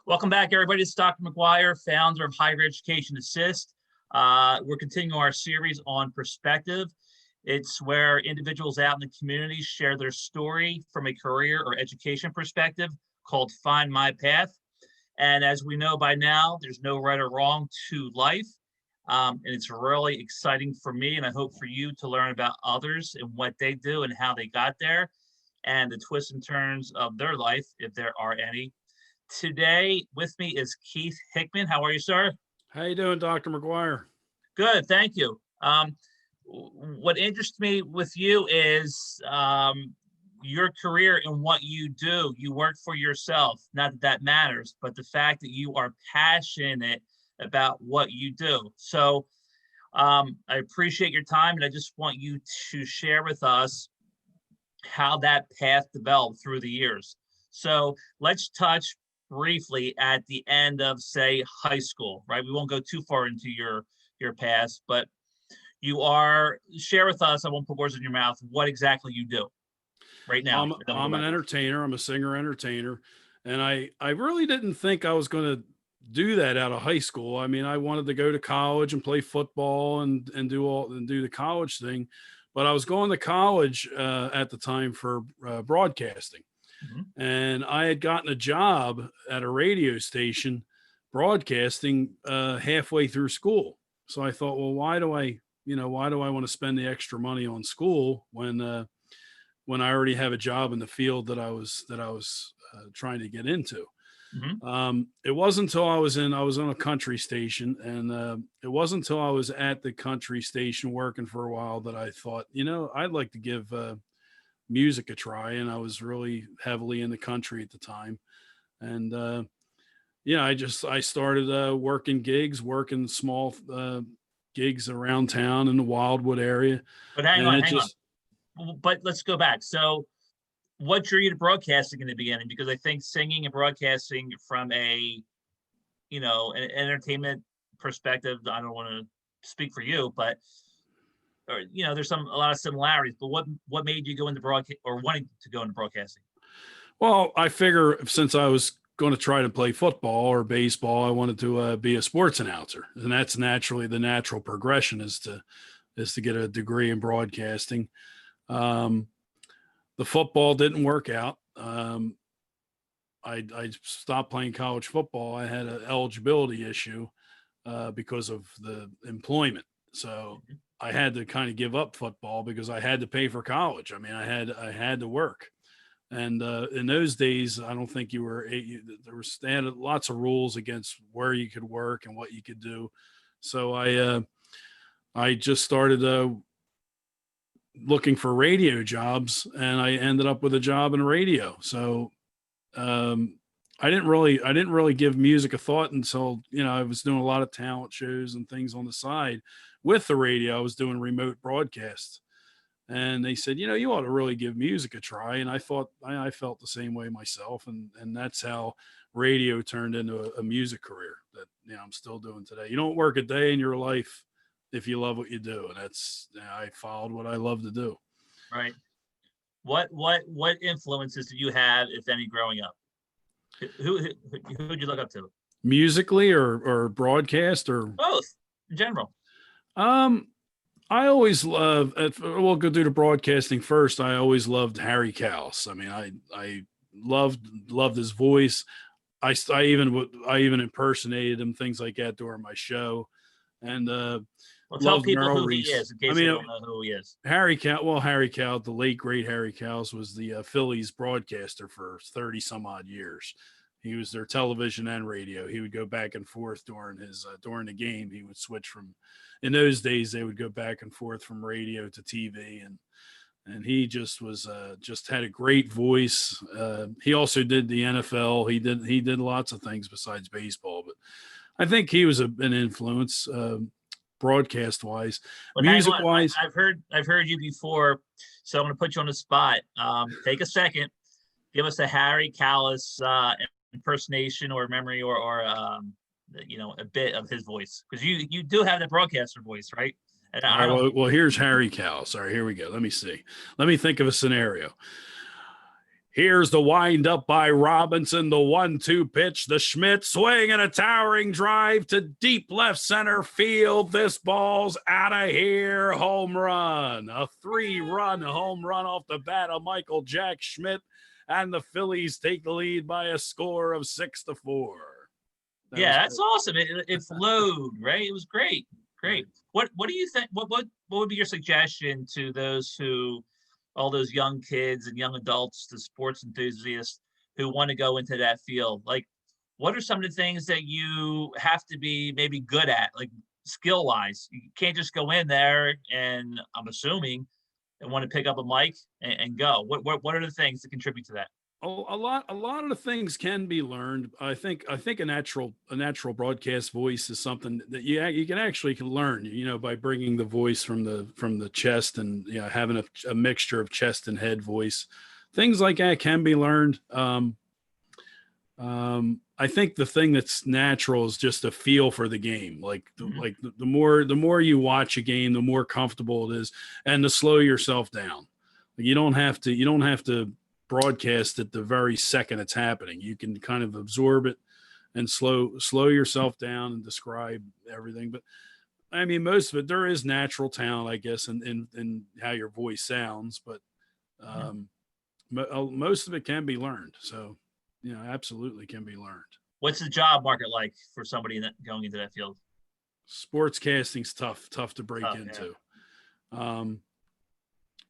Welcome back, everybody. It's Dr. McGuire, founder of Higher Education Assist. We're continuing our series on perspective. It's where individuals out in the community share their story from a career or education perspective, called Find My Path. And as we know by now, there's no right or wrong to life. And it's really exciting for me, and I hope for you, to learn about others and what they do and how they got there, and the twists and turns of their life, if there are any. Today with me is Keith Hickman. How are you, sir? How you doing, Dr. McGuire? Good, thank you. What interests me with you is your career and what you do. You work for yourself. Not that that matters, but the fact that you are passionate about what you do. So I appreciate your time, and I just want you to share with us how that path developed through the years. So let's touch briefly at the end of, say, high school, right? We won't go too far into your past, but share with us, I won't put words in your mouth, what exactly you do right now. I'm an entertainer. I'm a singer entertainer. And I really didn't think I was going to do that out of high school. I mean, I wanted to go to college and play football and do the college thing. But I was going to college at the time for broadcasting. Mm-hmm. And I had gotten a job at a radio station broadcasting halfway through school. So I thought, well, why do I want to spend the extra money on school when I already have a job in the field that I was trying to get into? Mm-hmm. It wasn't until I was on a country station, and it wasn't until I was at the country station working for a while that I thought, I'd like to give music a try. And I was really heavily in the country at the time. And I started working small gigs around town in the Wildwood area. But hang on. But let's go back. So what drew you to broadcasting in the beginning? Because I think singing and broadcasting from an entertainment perspective, I don't want to speak for you, but there's a lot of similarities. But what made you go into broadcast, or wanting to go into broadcasting? Well, I figure since I was going to try to play football or baseball, I wanted to be a sports announcer, and that's naturally the natural progression is to get a degree in broadcasting. The football didn't work out. I stopped playing college football. I had an eligibility issue because of the employment. So I had to kind of give up football because I had to pay for college. I mean, I had to work. And in those days, I don't think they had lots of rules against where you could work and what you could do. So I just started looking for radio jobs, and I ended up with a job in radio. So I didn't really give music a thought until, I was doing a lot of talent shows and things on the side with the radio. I was doing remote broadcasts, and they said, you ought to really give music a try. And I thought, I felt the same way myself. And that's how radio turned into a music career that, I'm still doing today. You don't work a day in your life if you love what you do. And I followed what I love to do. Right. What influences did you have, if any, growing up? Who'd you look up to? Musically or broadcast, or both in general? I always we'll go do the broadcasting first. I always loved Harry Kalas. I mean, I loved his voice. I even impersonated him, things like that during my show. And tell people who he is in case they don't know who he is. Harry Kalas, the late great Harry Kalas, was the Phillies broadcaster for 30 some odd years. He was their television and radio. He would go back and forth during the game. He would switch from, in those days, they would go back and forth from radio to TV, and he just had a great voice. He also did the NFL. He did lots of things besides baseball, but I think he was an influence, broadcast wise. Music wise, I've heard you before, so I'm going to put you on the spot. Take a second, give us a Harry Kalas impersonation or memory or a bit of his voice, because you do have the broadcaster voice, right? Well, here's Harry Kalas. All right, here we go. Let me see. Let me think of a scenario. Here's the windup by Robinson, the 1-2 pitch, the Schmidt swing and a towering drive to deep left center field. This ball's out of here. Home run. A 3-run home run off the bat of Michael Jack Schmidt, and the Phillies take the lead by a score of 6-4. Yeah, that's awesome. It flowed, right? It was great. Great. What do you think? What would be your suggestion to all those young kids and young adults, the sports enthusiasts who want to go into that field? Like, what are some of the things that you have to be maybe good at, like skill wise? You can't just go in there and, I'm assuming, and want to pick up a mic and go. What are the things that contribute to that? A lot of the things can be learned. I think a natural broadcast voice is something that you can actually learn, by bringing the voice from the chest, and having a mixture of chest and head voice. Things like that can be learned. I think the thing that's natural is just a feel for the game. Like the more you watch a game, the more comfortable it is, and to slow yourself down. You don't have to broadcast it the very second it's happening. You can kind of absorb it and slow yourself down and describe everything. But I mean, most of it, there is natural talent, I guess, in how your voice sounds, but most of it can be learned. So, absolutely can be learned. What's the job market like for somebody going into that field? Sportscasting's tough to break into.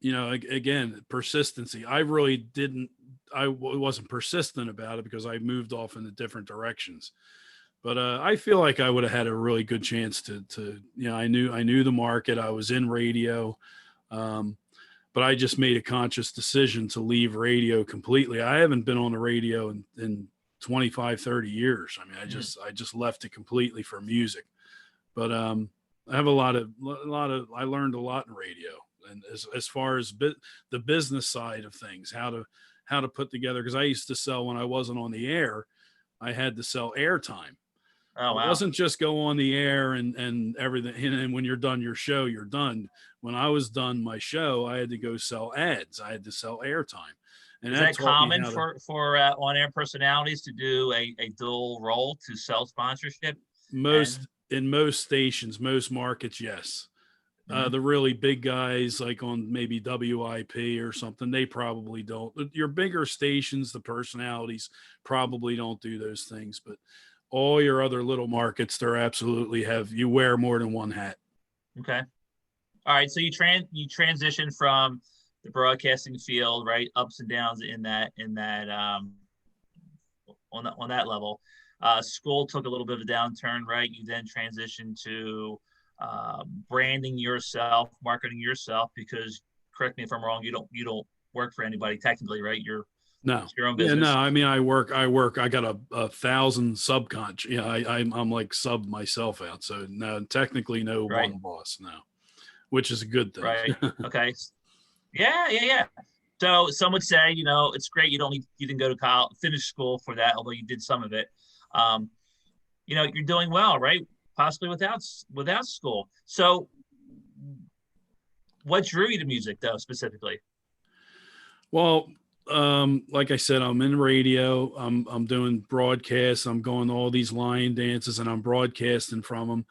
Yeah. Again, persistency. I wasn't persistent about it because I moved off into different directions. But I feel like I would have had a really good chance to I knew the market. I was in radio, but I just made a conscious decision to leave radio completely. I haven't been on the radio in 25, 30 years. I mean, I just left it completely for music. But I have I learned a lot in radio. And as far as the business side of things, how to put together, because I used to sell when I wasn't on the air, I had to sell airtime. Oh, wow. It wasn't just go on the air and everything. And when you're done your show, you're done. When I was done my show, I had to go sell ads. I had to sell airtime. And is that common for on-air personalities to do a dual role, to sell sponsorship? In most stations, most markets, yes. The really big guys, like on maybe WIP or something, they probably don't. Your bigger stations, the personalities probably don't do those things, but all your other little markets, they're absolutely you wear more than one hat. Okay. All right. So you transition from the broadcasting field, right? Ups and downs in that on that level. School took a little bit of a downturn, right? You then transitioned to branding yourself, marketing yourself, because, correct me if I'm wrong, you don't work for anybody technically, right? It's your own business. Yeah, no, I mean, I got a 1,000 subcon. I'm like sub myself out. So no, technically no one boss now, which is a good thing. Right. Okay. Yeah. So some would say, it's great. You didn't go to college, finish school for that, although you did some of it. You're doing well, right? Possibly without school. So what drew you to music, though, specifically? Well, like I said, I'm in radio. I'm doing broadcasts. I'm going to all these line dances, and I'm broadcasting from them.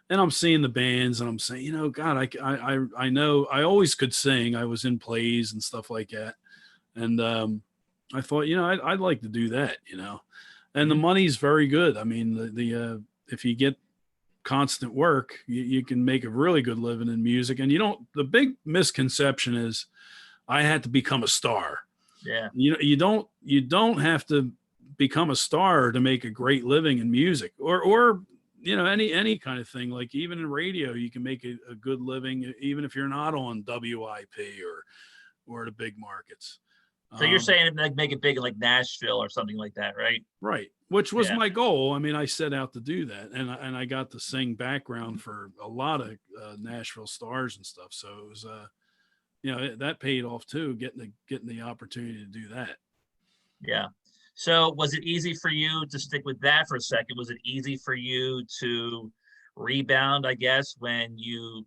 And I'm seeing the bands, and I'm saying, God, I know I always could sing. I was in plays and stuff like that. And I thought, I'd like to do that, And the money's very good. I mean, the if you get constant work, you can make a really good living in music. And the big misconception is I had to become a star. Yeah. You don't have to become a star to make a great living in music or any kind of thing. Like even in radio, you can make a good living, even if you're not on WIP or the big markets. So you're saying like make it big in like Nashville or something like that, right? Right. Which was my goal. I mean, I set out to do that, and I got to sing background for a lot of Nashville stars and stuff. So it was, that paid off too, getting the opportunity to do that. Yeah. So was it easy for you to stick with that for a second? Was it easy for you to rebound, I guess, when you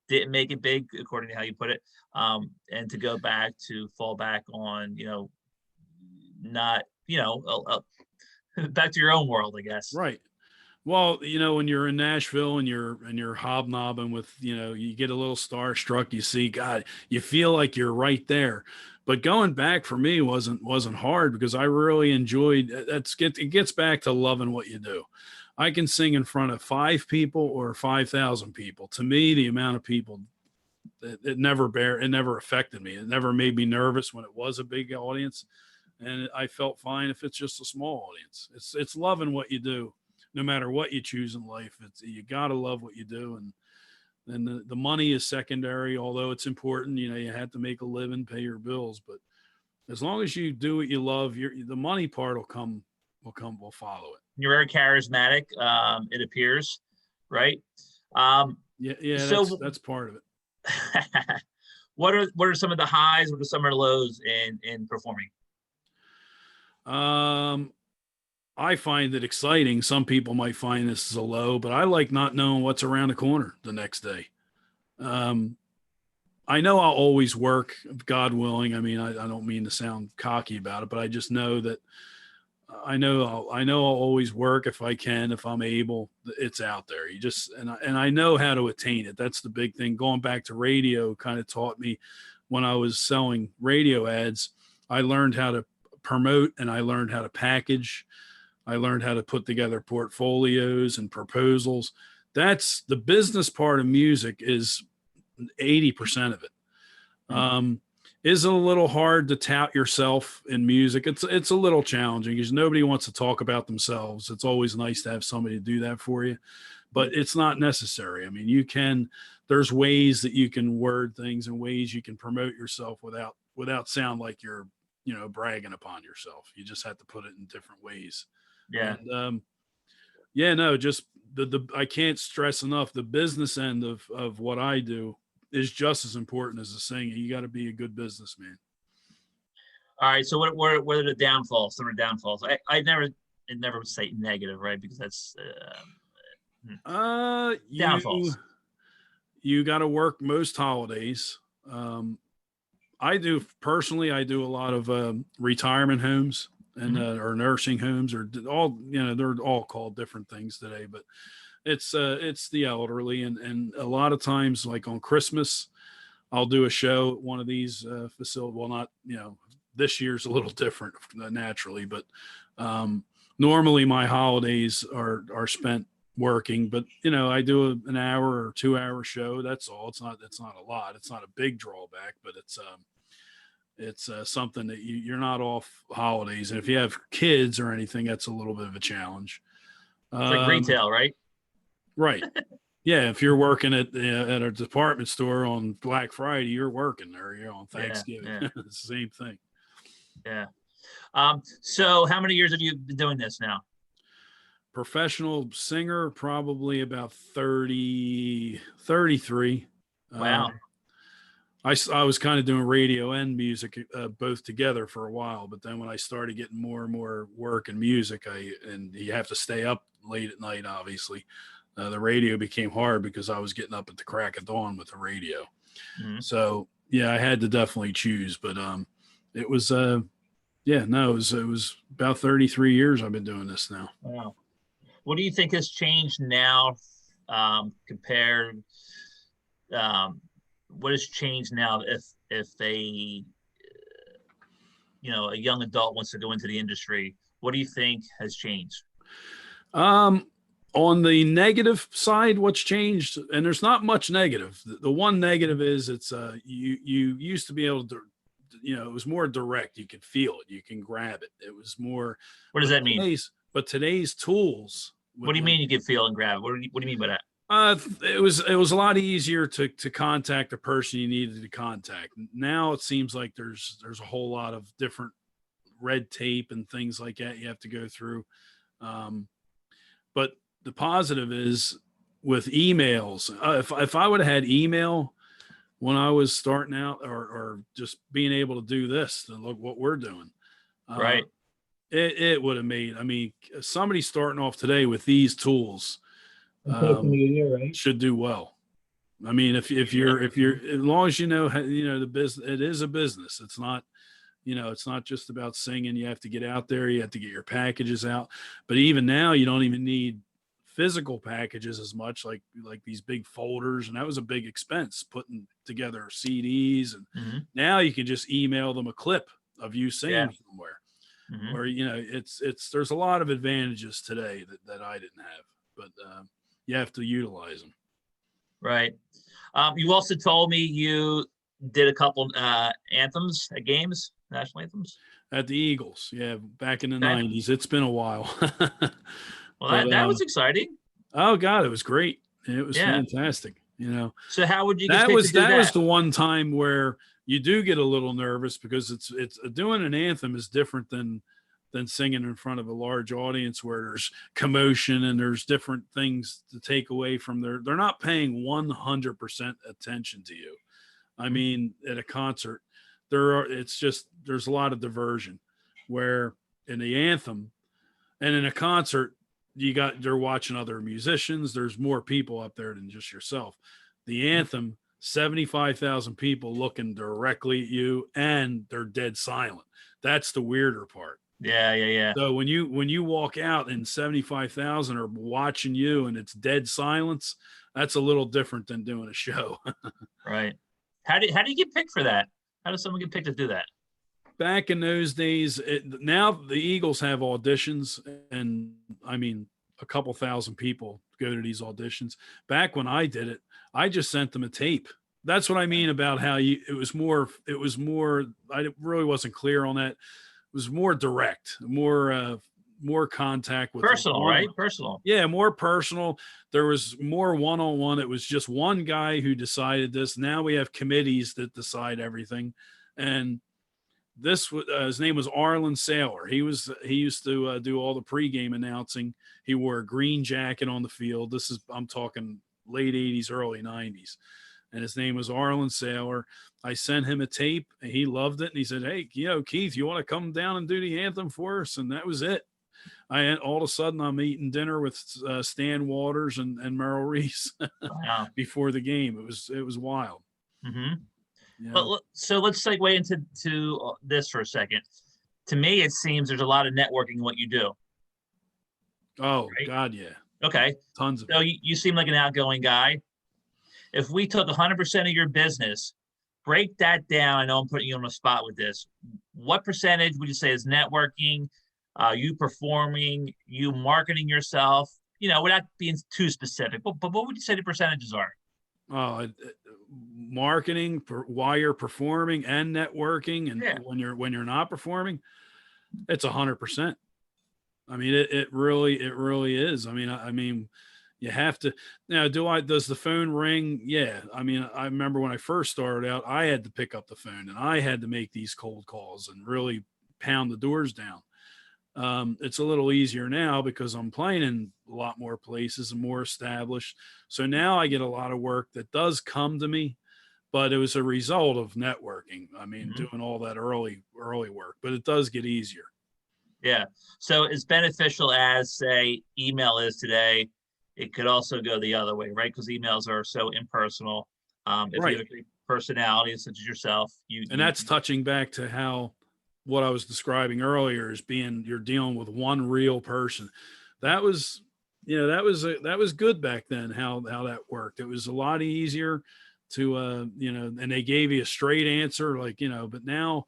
didn't make it big, according to how you put it, and to go back to fall back on, not, back to your own world, I guess. Right. Well, when you're in Nashville and you're hobnobbing with, you get a little starstruck, you see, God, you feel like you're right there. But going back for me wasn't hard because I really enjoyed it gets back to loving what you do. I can sing in front of 5 people or 5,000 people. To me, the amount of people it never affected me. It never made me nervous when it was a big audience. And I felt fine if it's just a small audience. It's loving what you do no matter what you choose in life. You gotta love what you do, and then the money is secondary, although it's important. You have to make a living, pay your bills, but as long as you do what you love, the money part will follow it. You're very charismatic, it appears, right? Yeah, So that's part of it. what are some of the highs? What are some of the lows in performing? I find it exciting. Some people might find this as a low, but I like not knowing what's around the corner the next day. I know I'll always work, God willing. I mean, I don't mean to sound cocky about it, but I just know that I know I'll always work if I can, if I'm able. It's out there. And I know how to attain it. That's the big thing. Going back to radio kind of taught me when I was selling radio ads. I learned how to promote and I learned how to package. I learned how to put together portfolios and proposals. That's the business part of music is 80% of it. Is it a little hard to tout yourself in music? It's a little challenging because nobody wants to talk about themselves. It's always nice to have somebody to do that for you, but it's not necessary. I mean, there's ways that you can word things and ways you can promote yourself without sound like you're, bragging upon yourself. You just have to put it in different ways. Yeah. And, just I can't stress enough the business end of what I do is just as important as the singing. You got to be a good businessman. All right. So what are the downfalls? Some of the downfalls. I never say negative, right? Because that's downfalls. You got to work most holidays. I do a lot of retirement homes and or nursing homes or all, they're all called different things today, but it's the elderly. And a lot of times, like on Christmas, I'll do a show at one of these facilities. Well, not, this year's a little different naturally, but normally my holidays are spent working, but I do an hour or 2 hour show. That's all. It's not a lot. It's not a big drawback, but it's something that you're not off holidays. And if you have kids or anything, that's a little bit of a challenge. It's like retail, right? Right. Yeah. If you're working at a department store on Black Friday, you're working, or you're on Thanksgiving. Yeah. It's the same thing. Yeah. So how many years have you been doing this now? Professional singer, probably about 33. Wow. I was kind of doing radio and music both together for a while, but then when I started getting more and more work and music, and you have to stay up late at night, obviously, the radio became hard because I was getting up at the crack of dawn with the radio. Mm-hmm. So yeah, I had to definitely choose, but it was it was about 33 years I've been doing this now. Wow. What do you think has changed now compared? What has changed now if a young adult wants to go into the industry? What do you think has changed? On the negative side, what's changed, and there's not much negative. The one negative is it's you used to be able to, it was more direct. You could feel it, you can grab it. It was more. What does that mean? Today's tools. What do you mean you can feel and grab it? What do you mean by that? It was a lot easier to contact the person you needed to contact. Now it seems like there's a whole lot of different red tape and things like that you have to go through. But the positive is with emails. If I would have had email when I was starting out, or just being able to do this, to look what we're doing, right? It would have made. I mean, somebody starting off today with these tools. Right? Should do well. I mean, if you're as long as you know the business, it is a business. It's not, it's not just about singing. You have to get out there. You have to get your packages out. But even now, you don't even need physical packages as much, like these big folders, and that was a big expense putting together CDs. And Mhm. now you can just email them a clip of you Yeah. singing somewhere. Mhm. Or it's there's a lot of advantages today that I didn't have, but you have to utilize them. Right. You also told me you did a couple anthems at games, national anthems. At the Eagles, yeah, back in the Okay. '90s. It's been a while, Well, but that was exciting. oh god, it was great. It was Yeah. fantastic. So how would you get That picked to was do that was that? the one time where you do get a little nervous, because it's doing an anthem is different than singing in front of a large audience where there's commotion and there's different things to take away from they're not paying 100% attention to you. I Mhm. mean, at a concert, it's just there's a lot of diversion, where in the anthem and in a concert, they're watching other musicians. There's more people up there than just yourself. The Mhm. anthem, 75,000 people looking directly at you, and they're dead silent. That's the weirder part. Yeah, yeah, yeah. So when you walk out and 75,000 are watching you and it's dead silence, that's a little different than doing a show. Right. How do you get picked for that? How does someone get picked to do that? Back in those days, now the Eagles have auditions, and I mean, a couple thousand people go to these auditions. Back when I did it, I just sent them a tape. That's what I mean about how it was more, I really wasn't clear on that. It was more direct, more contact with Personal, one. right? Personal. Yeah, more personal. There was more one-on-one. It was just one guy who decided this. Now we have committees that decide everything. And his name was Arlen Saylor. He used to do all the pregame announcing. He wore a green jacket on the field. I'm talking late '80s, early '90s, and his name was Arlen Saylor. I sent him a tape, and he loved it. And he said, "Hey, Keith, you want to come down and do the anthem for us?" And that was it. All of a sudden I'm eating dinner with Stan Waters and Merrill Reese Wow. before the game. It was wild. Hmm. Yeah. But so let's segue into this for a second. To me, it seems there's a lot of networking in what you do, Oh right? God, yeah. Okay. Tons of it. So you seem like an outgoing guy. If we took 100% of your business, break that down. I know I'm putting you on the spot with this. What percentage would you say is networking, you performing, you marketing yourself? Without being too specific, but what would you say the percentages are? Marketing while you're performing and networking, and Yeah. when you're not performing, it's 100%. I mean, it really is. I mean, you have to now. Does the phone ring? Yeah. I mean, I remember when I first started out, I had to pick up the phone and I had to make these cold calls and really pound the doors down. It's a little easier now because I'm playing in a lot more places and more established. So now I get a lot of work that does come to me, but it was a result of networking. I mean, Mhm. doing all that early work, but it does get easier. Yeah. So as beneficial as, say, email is today, it could also go the other way, right? Because emails are so impersonal. If you Right. have a great personality such as yourself, And that's touching back to how what I was describing earlier is being you're dealing with one real person. That was, that was good back then. How that worked. It was a lot easier to, and they gave you a straight answer, But now,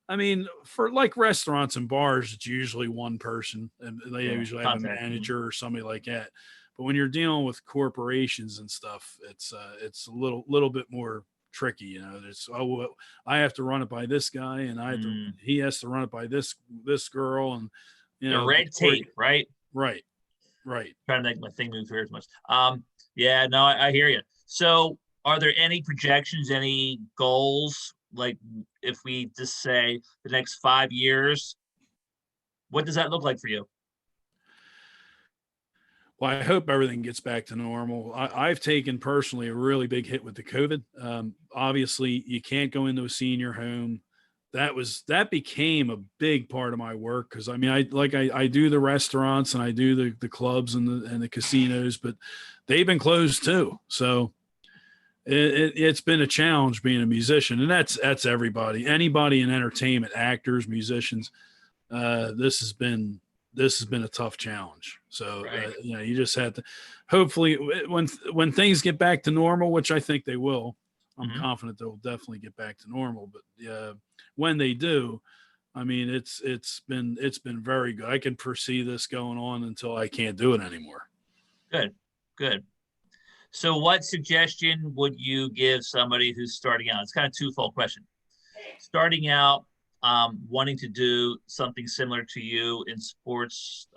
I mean, for like restaurants and bars, it's usually one person, and they yeah, usually have a contact. manager or somebody like that. But when you're dealing with corporations and stuff, it's a little bit more tricky. There's well, I have to run it by this guy, and Mm, he has to run it by this girl, and the red before tape, right? right, right. Trying to make my thing move here as much. Yeah, no, I hear you. So, are there any projections, any goals? Like, if we just say the next 5 years, what does that look like for you? Well, I hope everything gets back to normal. I've taken personally a really big hit with the COVID. Obviously, you can't go into a senior home. That became a big part of my work because I mean, I do the restaurants and I do the clubs and the casinos, but they've been closed too. So It's been a challenge being a musician, and that's everybody, anybody in entertainment, actors, musicians. This has been a tough challenge. So Right. you just have to, hopefully, when things get back to normal, which I think they will. I'm Hmm. confident they'll definitely get back to normal. But when they do, I mean, it's been very good. I can foresee this going on until I can't do it anymore. Good. Good. So, what suggestion would you give somebody who's starting out? It's kind of twofold question. Starting out, wanting to do something similar to you in sports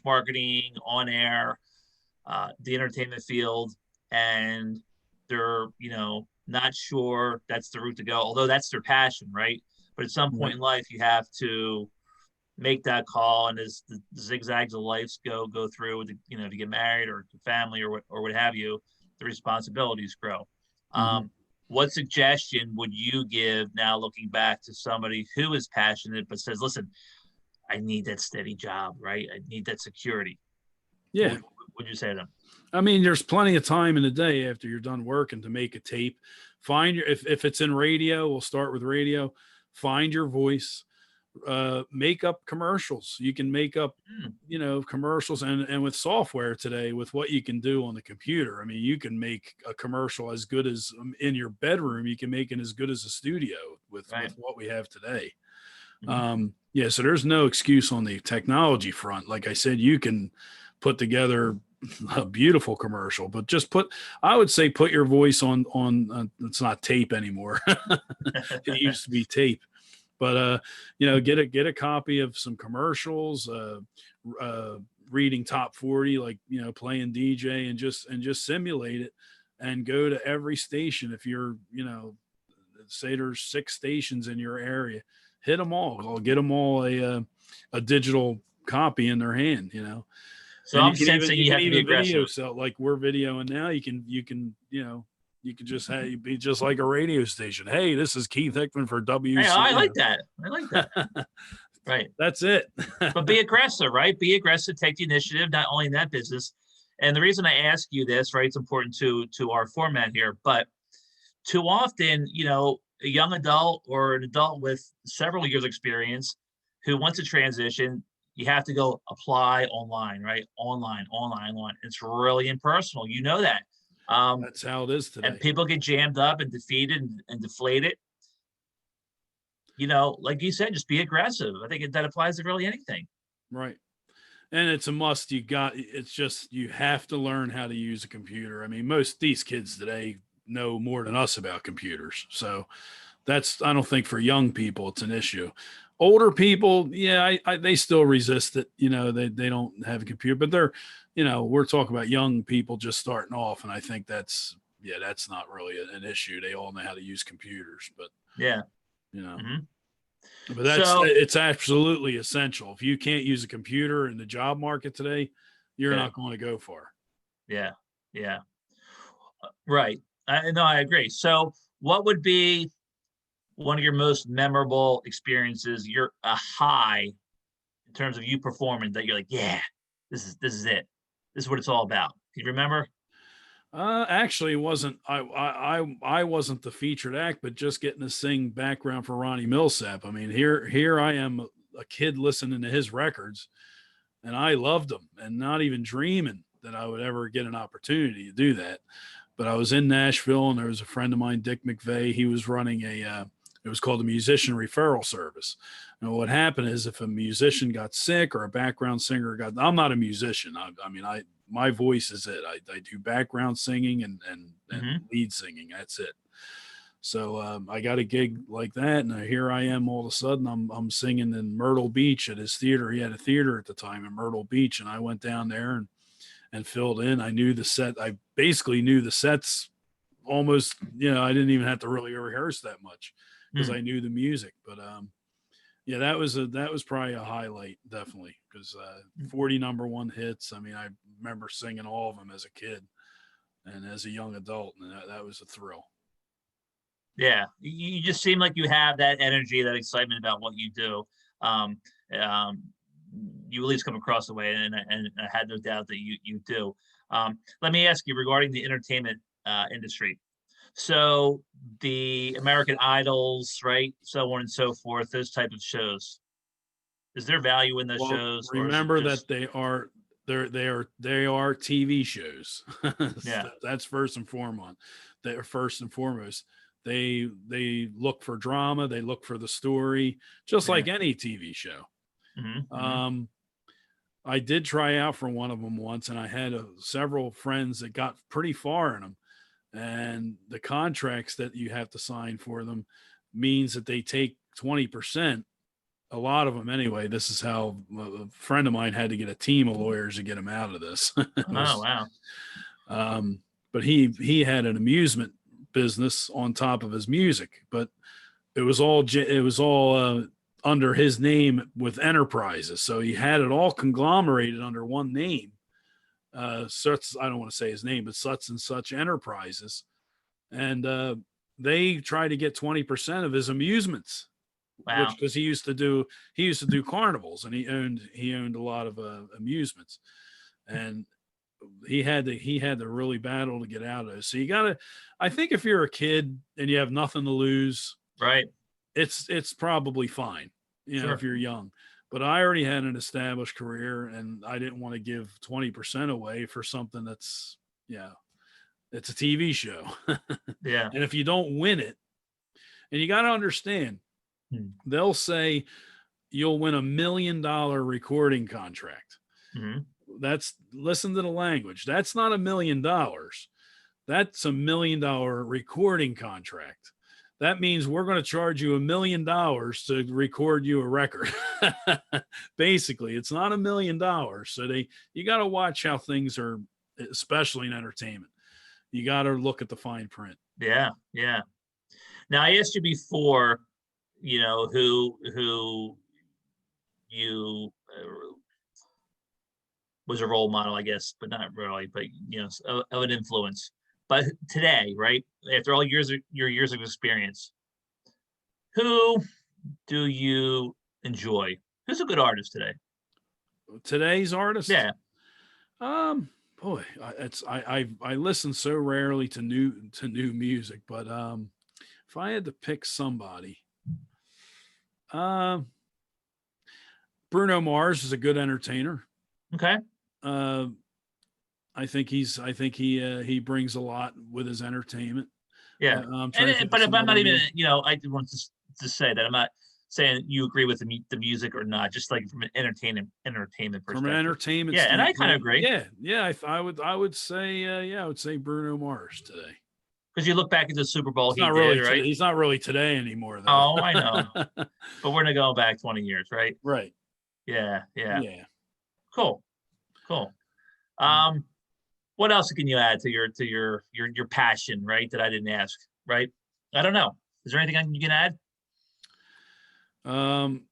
marketing, on air, the entertainment field, and they're not sure that's the route to go. Although that's their passion, right? But at some point Right. in life, you have to make that call, and as the zigzags of life go through with to get married or family or what have you, the responsibilities grow. Mhm. What suggestion would you give now looking back to somebody who is passionate but says, listen, I need that steady job, right? I need that security. Yeah. What would you say to them? I mean, there's plenty of time in the day after you're done working to make a tape. Find your, if it's in radio, we'll start with radio. Find your voice. Make up commercials. You can make up, Hmm. commercials, and with software today, with what you can do on the computer. I mean, you can make a commercial as good as in your bedroom. You can make it as good as a studio with Right. what we have today. Hmm. Yeah, so there's no excuse on the technology front. Like I said, you can put together a beautiful commercial, but I would say put your voice on it's not tape anymore. It used to be tape, but get a copy of some commercials, uh, reading top 40, like, playing DJ, and just simulate it, and go to every station. If you're, say there's 6 stations in your area, hit them all. I'll get them all a digital copy in their hand. So And I'm sensing you you can have to be even video aggressive. sell, like we're videoing now. You can just be just like a radio station. Hey, this is Keith Hickman for Hey, I WC. like that. I like that. Right. That's it. But be aggressive, right? Be aggressive, take the initiative, not only in that business. And the reason I ask you this, right, it's important to our format here, but too often, a young adult or an adult with several years experience who wants to transition, you have to go apply online, right? Online, online, online. It's really impersonal. You know that. That's how it is And today. people get jammed up and defeated and deflated. Like you said, just be aggressive. I think that applies to really anything. Right. And it's a must. It's just, you have to learn how to use a computer. I mean, most these kids today know more than us about computers. So I don't think for young people, it's an issue. Older people, yeah, they still resist it. They don't have a computer, but we're talking about young people just starting off. And I think that's not really an issue. They all know how to use computers, but, Yeah. you know, Hmm. but So, it's absolutely essential. If you can't use a computer in the job market today, you're yeah, not going to go far. yeah, yeah. Right. No, I agree. So, what would be one of your most memorable experiences? You're a high in terms of you performing that you're like, yeah, this is it. This is what it's all about. Can you remember? Actually, it wasn't I wasn't the featured act, but just getting to sing background for Ronnie Millsap. I mean, here I am, a kid listening to his records, and I loved them, and not even dreaming that I would ever get an opportunity to do that. But I was in Nashville, and there was a friend of mine, Dick McVeigh. He was running it was called a musician referral service. And what happened is, if a musician got sick or a background singer I'm not a musician. I mean, my voice is it. I do background singing and Hmm. lead singing. That's it. So I got a gig like that, and here I am. All of a sudden, I'm singing in Myrtle Beach at his theater. He had a theater at the time in Myrtle Beach, and I went down there and filled in. I knew the set. I basically knew the sets almost. I didn't even have to really rehearse that much because Hmm. I knew the music. But yeah, that was probably a highlight, definitely, because 40 number one hits. I mean, I remember singing all of them as a kid and as a young adult, and that was a thrill. Yeah, you just seem like you have that energy, that excitement about what you do. Um, um, you at least come across the way, and I had no doubt that you do. Let me ask you regarding the entertainment industry. So the American Idols, right? So on and so forth, those type of shows. Is there value in those Well, shows, or is it remember that just they are TV shows. yeah? That's first and foremost. They're first and foremost. They look for drama. They look for the story, just Yeah. like any TV show. Hmm. Um, I did try out for one of them once, and I had several friends that got pretty far in them. And the contracts that you have to sign for them means that they take 20%. A lot of them, anyway. This is how a friend of mine had to get a team of lawyers to get him out of this. It Oh was, wow. um, but he had an amusement business on top of his music, but it was all under his name with enterprises. So he had it all conglomerated under one name. Such, I don't want to say his name, but such and such enterprises, and they try to get 20% of his amusements, which Wow. because he used to do carnivals, and he owned a lot of amusements, and he had to really battle to get out of it. So you gotta, I think if you're a kid and you have nothing to lose, Right. it's probably fine, if Sure. you're young. But I already had an established career, and I didn't want to give 20% away for something that's, yeah, it's a TV show. Yeah. And if you don't win it, and you got to understand, they'll say you'll win $1 million recording contract. Hmm. That's, listen to the language. That's not $1 million. That's $1 million recording contract. That means we're going to charge you $1 million to record you a record. Basically, it's not $1 million. So you got to watch how things are, especially in entertainment. You got to look at the fine print. Yeah. Yeah. Now I asked you before, who you was a role model, I guess, but not really, but of an influence. But today, right after all your years of experience, who do you enjoy? Who's a good artist today? Today's artist, Yeah. boy, I listen so rarely to new music, but if I had to pick somebody, um, Bruno Mars is a good entertainer. Okay. Uh, I think he brings a lot with his entertainment. Yeah. I'm And trying to think of but if some I'm other not even, names. I did want to say that I'm not saying you agree with the music or not, just like from an entertainment From an perspective. entertainment Yeah, and I kind of standpoint, agree yeah, I would say, yeah, I would say Bruno Mars today. because you look back at the Super Bowl He's he not did, really today. right? He's not really today anymore, though. Oh, I know, but we're gonna go back 20 years, right? Right. Yeah, yeah. Yeah. Cool, cool. Mm. Um, what else can you add to your passion, right? That I didn't ask, right? I don't know. Is there anything you can add? Um,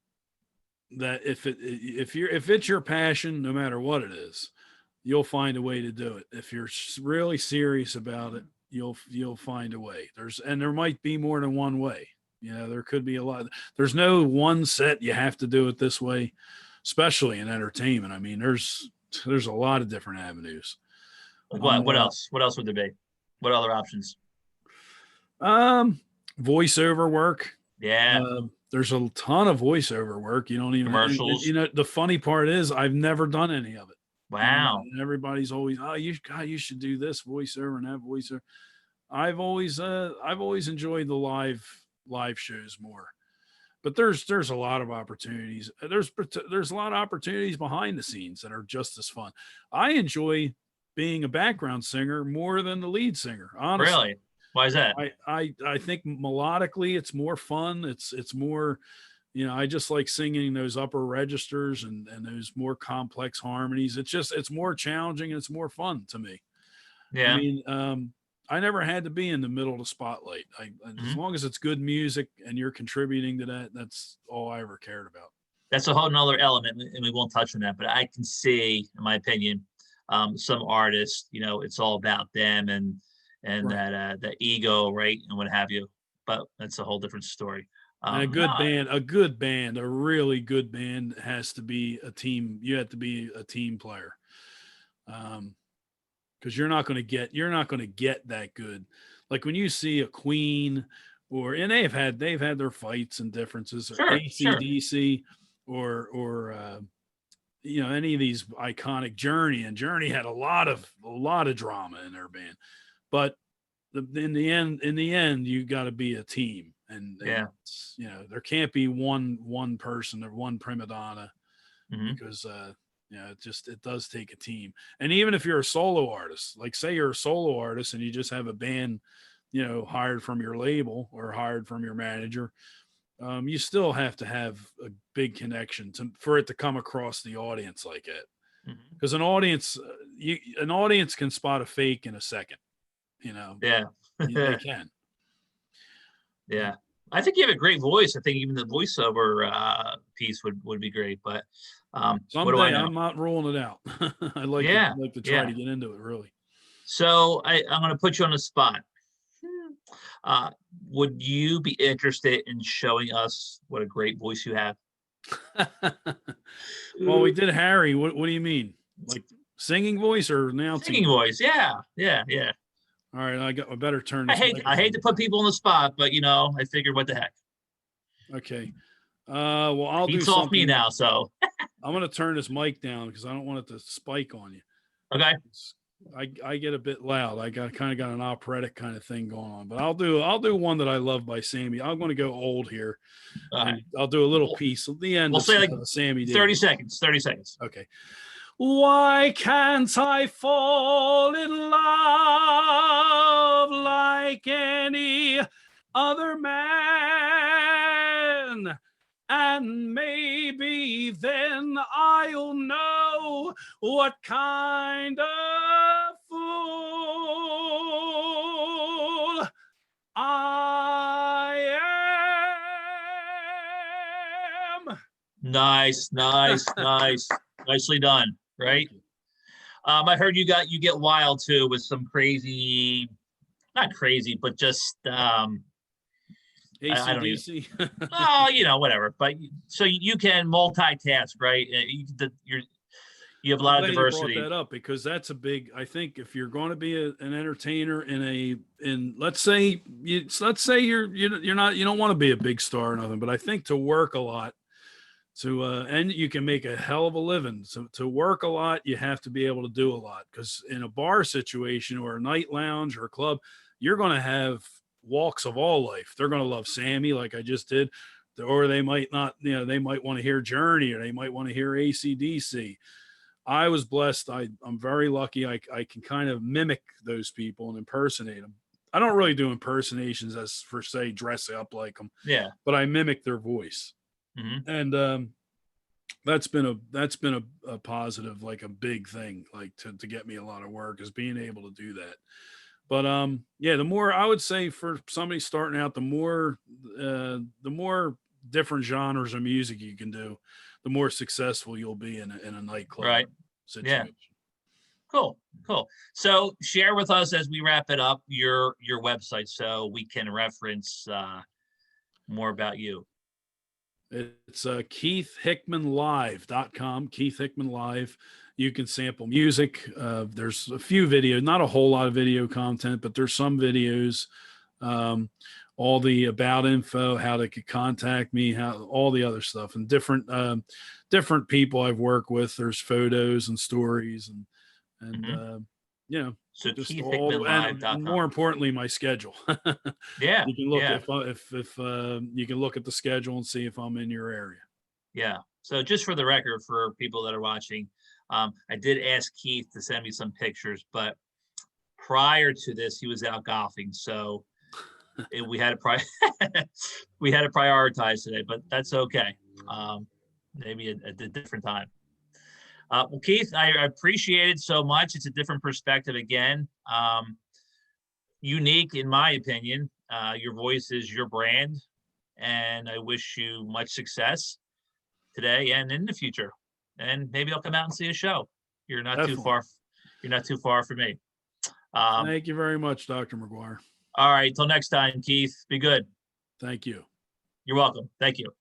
that if it's your passion, no matter what it is, you'll find a way to do it. If you're really serious about it, you'll find a way. There might be more than one way. There could be a lot. There's no one set you have to do it this way, especially in entertainment. I mean, there's a lot of different avenues. Like I'm what? What else? What else would there be? What other options? um voiceover work. Yeah, There's a ton of voiceover work. You don't even, commercials. the funny part is I've never done any of it. Wow. And everybody's always, oh, you should do this voiceover and that voiceover. I've always enjoyed the live shows more, but there's a lot of opportunities. There's a lot of opportunities behind the scenes that are just as fun. I enjoy being a background singer more than the lead singer, honestly. Really? Why is that? I think melodically it's more fun. It's more, I just like singing those upper registers and those more complex harmonies. It's more challenging and it's more fun to me. I Yeah. mean, I never had to be in the middle of the spotlight. As Mhm. long as it's good music and you're contributing to that, that's all I ever cared about. That's a whole nother element, and we won't touch on that. But I can see, in my opinion, some artists, it's all about them and Right. that ego, right, and what have you. But that's a whole different story. And a good No, band, a really good band has to be a team. You have to be a team player. Um, because you're not going to get that good. Like when you see a Queen, and they've had their fights and differences, or Sure. AC/DC, or any of these iconic Journey had a lot of drama in their band, but in the end, you got to be a team, and Yeah. there can't be one person or one prima donna, Hmm. because it does take a team. And even if you're a solo artist, like say you're a solo artist and you just have a band, hired from your label or hired from your manager, you still have to have a big connection for it to come across the audience like it. Hmm. Because an audience can spot a fake in a second. Yeah. They can. Yeah. I think you have a great voice. I think even the voiceover piece would be great, but what do I Someday know? I'm not ruling it out. I Yeah. like to try Yeah. to get into it, really. So I'm going to put you on the spot. Uh, would you be interested in showing us what a great voice you have? Well, we did Harry. What do you mean? Like singing voice or announcing Singing voice? voice. Yeah. All right, I better turn I this hate to microphone put down. people on the spot, but I figured what the heck. Okay. Well, I'll do Heat's off me something. now, so I'm going to turn this mic down because I don't want it to spike on you. okay. I get a bit loud. I got an operatic kind of thing going on, but I'll do one that I love by Sammy. I'm going to go old here, All and right. I'll do a little We'll, piece at the end we'll of say like Sammy 30 Davis. seconds. 30 seconds. Okay. Why can't I fall in love like any other man? And maybe then I'll know what kind of fool I am. Nice. Nicely done. Right. I heard you get wild too with some crazy, not crazy, but just I don't even. AC/DC. Oh, whatever. But so you can multitask, right? You have a I'm lot of glad you brought diversity. that up because that's a big. I think if you're going to be an entertainer let's say you're not, you don't want to be a big star or nothing, but I think to work a lot, and you can make a hell of a living. So to work a lot, you have to be able to do a lot, because in a bar situation or a night lounge or a club, you're going to have walks of all life. They're going to love Sammy like I just did, or they might not. They might want to hear Journey, or they might want to hear AC/DC. I was blessed. I'm very lucky. I can kind of mimic those people and impersonate them. I don't really do impersonations as for say dress up like them, Yeah. but I mimic their voice. Hmm. And that's been a positive, like a big thing, like to get me a lot of work, is being able to do that. But yeah, the more, I would say, for somebody starting out, the more different genres of music you can do, the more successful you'll be in a nightclub Right. Yeah. situation. Cool. So share with us as we wrap it up your website so we can reference more about you. It's KeithHickmanLive.com. Keith Hickman Live. You can sample music. There's a few videos, not a whole lot of video content, but there's some videos. All the about info, how they could contact me, all the other stuff, and different people I've worked with. There's photos and stories, and So just KeithHickmanLive.com. and more importantly, my schedule. Yeah. You can look Yeah. if you can look at the schedule and see if I'm in your area. Yeah. So just for the record, for people that are watching, I did ask Keith to send me some pictures, but prior to this, he was out golfing. So we had to we had to prioritize today, but that's okay. Maybe at a different time. Well, Keith, I appreciate it so much. It's a different perspective again. Unique in my opinion. Your voice is your brand, and I wish you much success today and in the future. And maybe I'll come out and see a show. You're not too Definitely. far. You're not too far from me. Thank you very much, Dr. McGuire. All right. Till next time, Keith. Be good. Thank you. You're welcome. Thank you.